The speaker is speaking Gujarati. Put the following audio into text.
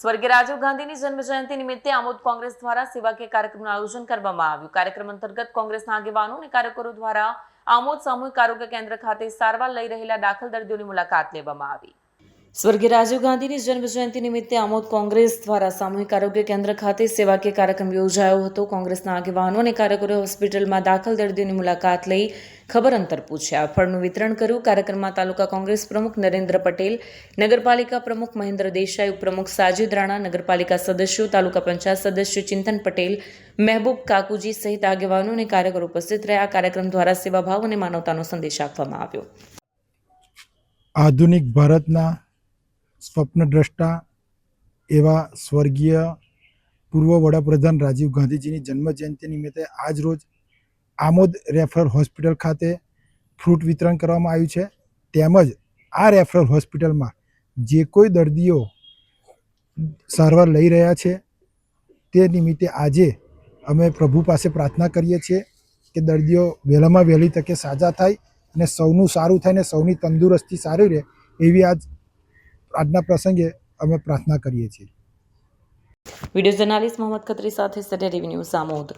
સ્વર્ગીય રાજીવ ગાંધીની જન્મજયંતિ નિમિત્તે આમોદ કોંગ્રેસ દ્વારા સેવાકીય કાર્યક્રમનું આયોજન કરવામાં આવ્યું। કાર્યક્રમ અંતર્ગત કોંગ્રેસના આગેવાનો અને કાર્યકરો દ્વારા આમોદ સામૂહિક આરોગ્ય કેન્દ્ર ખાતે સારવાર લઈ રહેલા દાખલ દર્દીઓની મુલાકાત લેવામાં આવી। સ્વર્ગીય રાજીવ ગાંધીની જન્મજયંતિ નિમિત્તે આમોદ કોંગ્રેસ દ્વારા સામૂહિક આરોગ્ય કેન્દ્ર ખાતે સેવાકીય કાર્યક્રમ યોજાયો હતો। કોંગ્રેસના આગેવાનો અને કાર્યકરોએ હોસ્પિટલમાં દાખલ દર્દીઓની મુલાકાત લઈ ખબર અંતર પૂછ્યા, ફળનું વિતરણ કર્યું। કાર્યક્રમમાં તાલુકા કોંગ્રેસ પ્રમુખ નરેન્દ્ર પટેલ, નગરપાલિકા પ્રમુખ મહેન્દ્ર દેસાઈ, ઉપપ્રમુખ સાજિદ રાણા, નગરપાલિકા સદસ્યો, તાલુકા પંચાયત સદસ્ય ચિંતન પટેલ, મહેબૂબ કાકુજી સહિત આગેવાનો અને કાર્યકરો ઉપસ્થિત રહ્યા। કાર્યક્રમ દ્વારા સેવાભાવ અને માનવતાનો સંદેશ આપવામાં આવ્યો। આધુનિક ભારતના સ્વપ્નદ્રષ્ટા એવા સ્વર્ગીય પૂર્વ વડાપ્રધાન રાજીવ ગાંધીજીની જન્મજયંતિ નિમિત્તે આજ રોજ આમોદ રેફરલ હોસ્પિટલ ખાતે ફ્રૂટ વિતરણ કરવામાં આવ્યું છે। તેમજ આ રેફરલ હોસ્પિટલમાં જે કોઈ દર્દીઓ સારવાર લઈ રહ્યા છે તે નિમિત્તે આજે અમે પ્રભુ પાસે પ્રાર્થના કરીએ છીએ કે દર્દીઓ વહેલામાં વહેલી તકે સાજા થાય અને સૌનું સારું થાય અને સૌની તંદુરસ્તી સારી રહે એવી આજના પ્રસંગે અમે પ્રાર્થના કરીએ છીએ। વિડીયો જર્નાલિસ્ટ મોહમ્મદ ખત્રી સાથે સત્ય ટીવી ન્યૂઝ આમોદ।